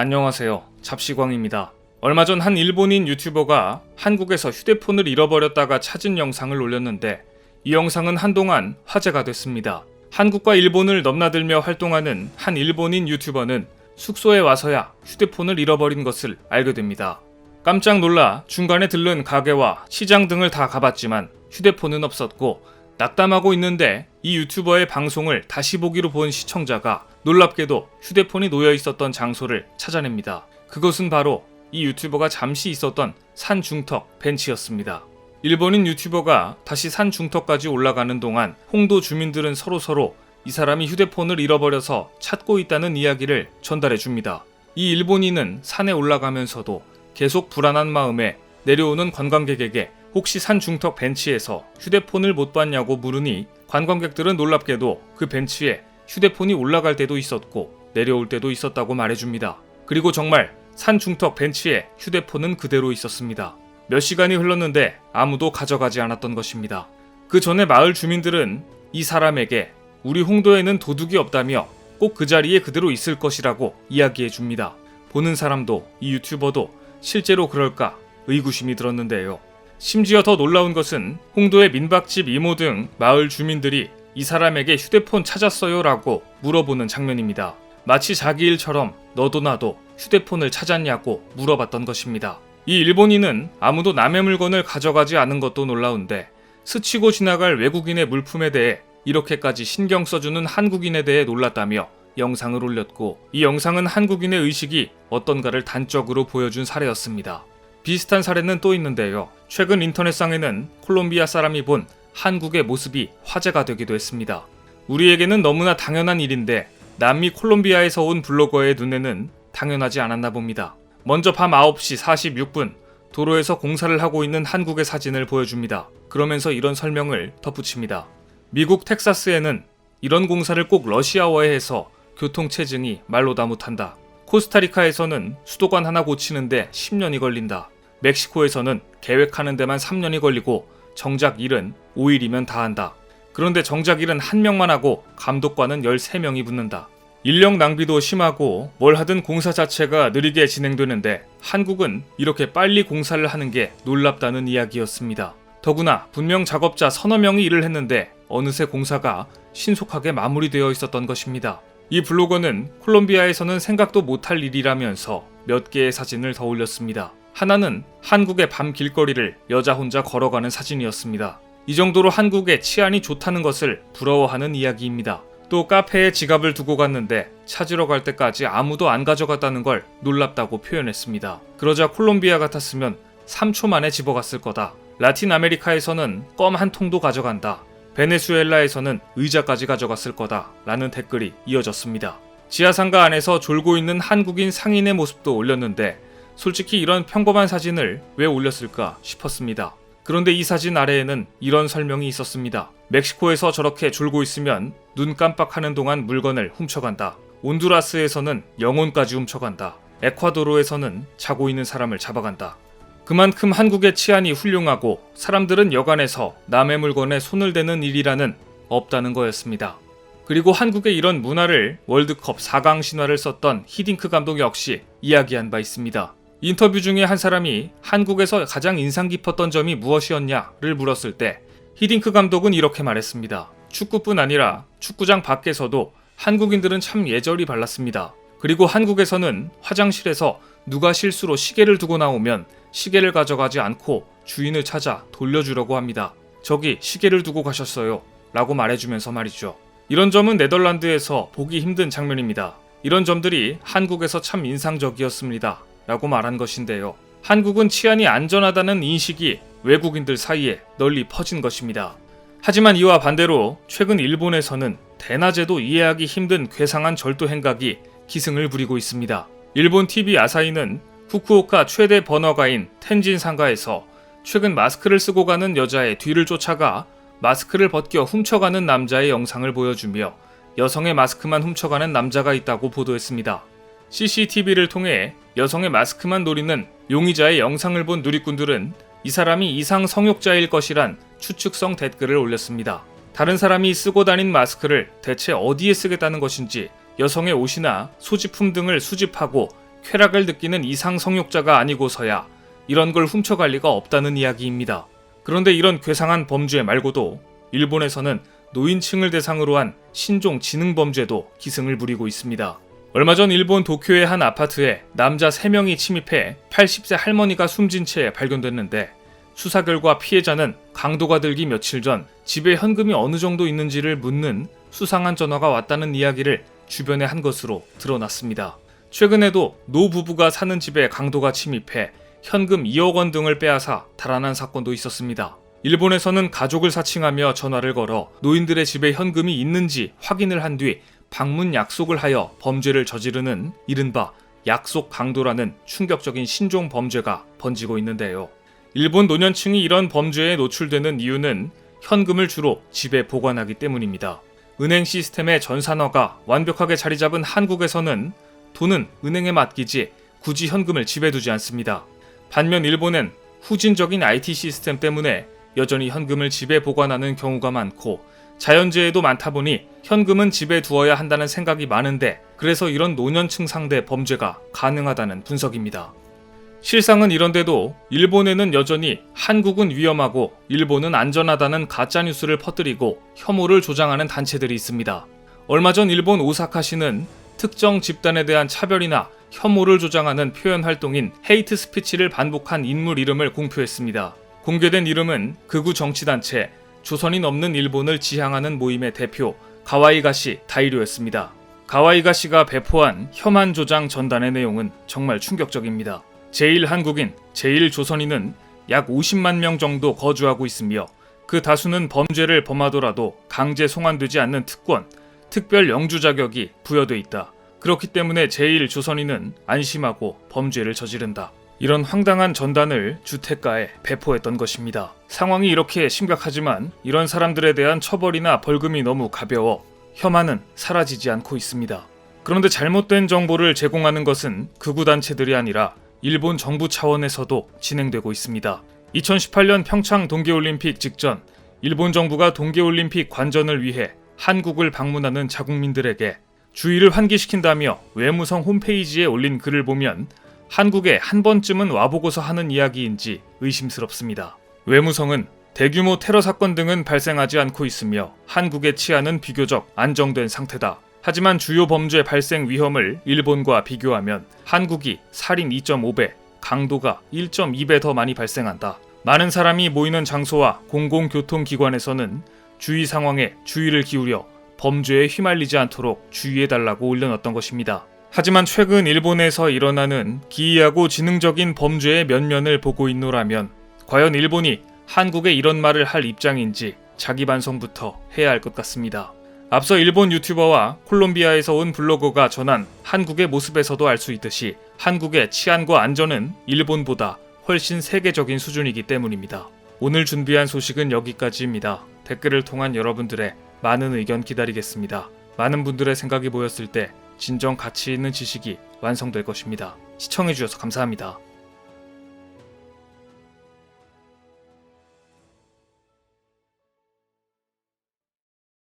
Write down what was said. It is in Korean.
안녕하세요. 잡시광입니다. 얼마 전 한 일본인 유튜버가 한국에서 휴대폰을 잃어버렸다가 찾은 영상을 올렸는데 이 영상은 한동안 화제가 됐습니다. 한국과 일본을 넘나들며 활동하는 한 일본인 유튜버는 숙소에 와서야 휴대폰을 잃어버린 것을 알게 됩니다. 깜짝 놀라 중간에 들른 가게와 시장 등을 다 가봤지만 휴대폰은 없었고 낙담하고 있는데 이 유튜버의 방송을 다시 보기로 본 시청자가 놀랍게도 휴대폰이 놓여 있었던 장소를 찾아냅니다. 그것은 바로 이 유튜버가 잠시 있었던 산 중턱 벤치였습니다. 일본인 유튜버가 다시 산 중턱까지 올라가는 동안 홍도 주민들은 서로 이 사람이 휴대폰을 잃어버려서 찾고 있다는 이야기를 전달해 줍니다. 이 일본인은 산에 올라가면서도 계속 불안한 마음에 내려오는 관광객에게 혹시 산 중턱 벤치에서 휴대폰을 못 봤냐고 물으니 관광객들은 놀랍게도 그 벤치에 휴대폰이 올라갈 때도 있었고 내려올 때도 있었다고 말해줍니다. 그리고 정말 산 중턱 벤치에 휴대폰은 그대로 있었습니다. 몇 시간이 흘렀는데 아무도 가져가지 않았던 것입니다. 그 전에 마을 주민들은 이 사람에게 우리 홍도에는 도둑이 없다며 꼭 그 자리에 그대로 있을 것이라고 이야기해 줍니다. 보는 사람도 이 유튜버도 실제로 그럴까 의구심이 들었는데요. 심지어 더 놀라운 것은 홍도의 민박집 이모 등 마을 주민들이 이 사람에게 휴대폰 찾았어요? 라고 물어보는 장면입니다. 마치 자기 일처럼 너도 나도 휴대폰을 찾았냐고 물어봤던 것입니다. 이 일본인은 아무도 남의 물건을 가져가지 않은 것도 놀라운데 스치고 지나갈 외국인의 물품에 대해 이렇게까지 신경 써주는 한국인에 대해 놀랐다며 영상을 올렸고 이 영상은 한국인의 의식이 어떤가를 단적으로 보여준 사례였습니다. 비슷한 사례는 또 있는데요. 최근 인터넷상에는 콜롬비아 사람이 본 한국의 모습이 화제가 되기도 했습니다. 우리에게는 너무나 당연한 일인데 남미 콜롬비아에서 온 블로거의 눈에는 당연하지 않았나 봅니다. 먼저 밤 9시 46분 도로에서 공사를 하고 있는 한국의 사진을 보여줍니다. 그러면서 이런 설명을 덧붙입니다. 미국 텍사스에는 이런 공사를 꼭 러시아어에 해서 교통체증이 말로 다 못한다. 코스타리카에서는 수도관 하나 고치는데 10년이 걸린다. 멕시코에서는 계획하는 데만 3년이 걸리고 정작 일은 5일이면 다 한다. 그런데 정작 일은 1명만 하고 감독관은 13명이 붙는다. 인력 낭비도 심하고 뭘 하든 공사 자체가 느리게 진행되는데 한국은 이렇게 빨리 공사를 하는 게 놀랍다는 이야기였습니다. 더구나 분명 작업자 서너 명이 일을 했는데 어느새 공사가 신속하게 마무리되어 있었던 것입니다. 이 블로거는 콜롬비아에서는 생각도 못할 일이라면서 몇 개의 사진을 더 올렸습니다. 하나는 한국의 밤 길거리를 여자 혼자 걸어가는 사진이었습니다. 이 정도로 한국의 치안이 좋다는 것을 부러워하는 이야기입니다. 또 카페에 지갑을 두고 갔는데 찾으러 갈 때까지 아무도 안 가져갔다는 걸 놀랍다고 표현했습니다. 그러자 콜롬비아 같았으면 3초 만에 집어갔을 거다. 라틴 아메리카에서는 껌 한 통도 가져간다. 베네수엘라에서는 의자까지 가져갔을 거다. 라는 댓글이 이어졌습니다. 지하상가 안에서 졸고 있는 한국인 상인의 모습도 올렸는데 솔직히 이런 평범한 사진을 왜 올렸을까 싶었습니다. 그런데 이 사진 아래에는 이런 설명이 있었습니다. 멕시코에서 저렇게 졸고 있으면 눈 깜빡하는 동안 물건을 훔쳐간다. 온두라스에서는 영혼까지 훔쳐간다. 에콰도르에서는 자고 있는 사람을 잡아간다. 그만큼 한국의 치안이 훌륭하고 사람들은 여간에서 남의 물건에 손을 대는 일이라는 없다는 거였습니다. 그리고 한국의 이런 문화를 월드컵 4강 신화를 썼던 히딩크 감독 역시 이야기한 바 있습니다. 인터뷰 중에 한 사람이 한국에서 가장 인상 깊었던 점이 무엇이었냐를 물었을 때 히딩크 감독은 이렇게 말했습니다. 축구뿐 아니라 축구장 밖에서도 한국인들은 참 예절이 발랐습니다. 그리고 한국에서는 화장실에서 누가 실수로 시계를 두고 나오면 시계를 가져가지 않고 주인을 찾아 돌려주려고 합니다. 저기 시계를 두고 가셨어요 라고 말해주면서 말이죠. 이런 점은 네덜란드에서 보기 힘든 장면입니다. 이런 점들이 한국에서 참 인상적이었습니다 라고 말한 것인데요. 한국은 치안이 안전하다는 인식이 외국인들 사이에 널리 퍼진 것입니다. 하지만 이와 반대로 최근 일본에서는 대낮에도 이해하기 힘든 괴상한 절도 행각이 기승을 부리고 있습니다. 일본 TV 아사히는 후쿠오카 최대 번화가인 텐진 상가에서 최근 마스크를 쓰고 가는 여자의 뒤를 쫓아가 마스크를 벗겨 훔쳐가는 남자의 영상을 보여주며 여성의 마스크만 훔쳐가는 남자가 있다고 보도했습니다. CCTV를 통해 여성의 마스크만 노리는 용의자의 영상을 본 누리꾼들은 이 사람이 이상 성욕자일 것이란 추측성 댓글을 올렸습니다. 다른 사람이 쓰고 다닌 마스크를 대체 어디에 쓰겠다는 것인지 여성의 옷이나 소지품 등을 수집하고 쾌락을 느끼는 이상 성욕자가 아니고서야 이런 걸 훔쳐갈 리가 없다는 이야기입니다. 그런데 이런 괴상한 범죄 말고도 일본에서는 노인층을 대상으로 한 신종 지능 범죄도 기승을 부리고 있습니다. 얼마 전 일본 도쿄의 한 아파트에 남자 3명이 침입해 80세 할머니가 숨진 채 발견됐는데, 수사 결과 피해자는 강도가 들기 며칠 전 집에 현금이 어느 정도 있는지를 묻는 수상한 전화가 왔다는 이야기를 주변에 한 것으로 드러났습니다. 최근에도 노 부부가 사는 집에 강도가 침입해 현금 2억 원 등을 빼앗아 달아난 사건도 있었습니다. 일본에서는 가족을 사칭하며 전화를 걸어 노인들의 집에 현금이 있는지 확인을 한 뒤 방문 약속을 하여 범죄를 저지르는 이른바 약속 강도라는 충격적인 신종 범죄가 번지고 있는데요. 일본 노년층이 이런 범죄에 노출되는 이유는 현금을 주로 집에 보관하기 때문입니다. 은행 시스템의 전산화가 완벽하게 자리 잡은 한국에서는 돈은 은행에 맡기지 굳이 현금을 집에 두지 않습니다. 반면 일본은 후진적인 IT 시스템 때문에 여전히 현금을 집에 보관하는 경우가 많고, 자연재해도 많다 보니 현금은 집에 두어야 한다는 생각이 많은데, 그래서 이런 노년층 상대 범죄가 가능하다는 분석입니다. 실상은 이런데도 일본에는 여전히 한국은 위험하고 일본은 안전하다는 가짜뉴스를 퍼뜨리고 혐오를 조장하는 단체들이 있습니다. 얼마 전 일본 오사카시는 특정 집단에 대한 차별이나 혐오를 조장하는 표현 활동인 헤이트 스피치를 반복한 인물 이름을 공표했습니다. 공개된 이름은 극우 정치단체 조선인 없는 일본을 지향하는 모임의 대표 가와이가시 다이료였습니다. 가와이가시가 배포한 혐한 조장 전단의 내용은 정말 충격적입니다. 제1한국인, 제1조선인은 약 50만 명 정도 거주하고 있으며, 그 다수는 범죄를 범하더라도 강제 송환되지 않는 특권, 특별 영주 자격이 부여돼 있다. 그렇기 때문에 제1조선인은 안심하고 범죄를 저지른다. 이런 황당한 전단을 주택가에 배포했던 것입니다. 상황이 이렇게 심각하지만 이런 사람들에 대한 처벌이나 벌금이 너무 가벼워 혐한은 사라지지 않고 있습니다. 그런데 잘못된 정보를 제공하는 것은 극우단체들이 아니라 일본 정부 차원에서도 진행되고 있습니다. 2018년 평창 동계올림픽 직전 일본 정부가 동계올림픽 관전을 위해 한국을 방문하는 자국민들에게 주의를 환기시킨다며 외무성 홈페이지에 올린 글을 보면 한국에 한 번쯤은 와보고서 하는 이야기인지 의심스럽습니다. 외무성은 대규모 테러 사건 등은 발생하지 않고 있으며 한국의 치안은 비교적 안정된 상태다. 하지만 주요 범죄 발생 위험을 일본과 비교하면 한국이 살인 2.5배, 강도가 1.2배 더 많이 발생한다. 많은 사람이 모이는 장소와 공공교통기관에서는 주의 상황에 주의를 기울여 범죄에 휘말리지 않도록 주의해달라고 올려놨던 것입니다. 하지만 최근 일본에서 일어나는 기이하고 지능적인 범죄의 면면을 보고 있노라면 과연 일본이 한국에 이런 말을 할 입장인지 자기 반성부터 해야 할 것 같습니다. 앞서 일본 유튜버와 콜롬비아에서 온 블로거가 전한 한국의 모습에서도 알 수 있듯이 한국의 치안과 안전은 일본보다 훨씬 세계적인 수준이기 때문입니다. 오늘 준비한 소식은 여기까지입니다. 댓글을 통한 여러분들의 많은 의견 기다리겠습니다. 많은 분들의 생각이 모였을 때 진정 가치 있는 지식이 완성될 것입니다. 시청해주셔서 감사합니다.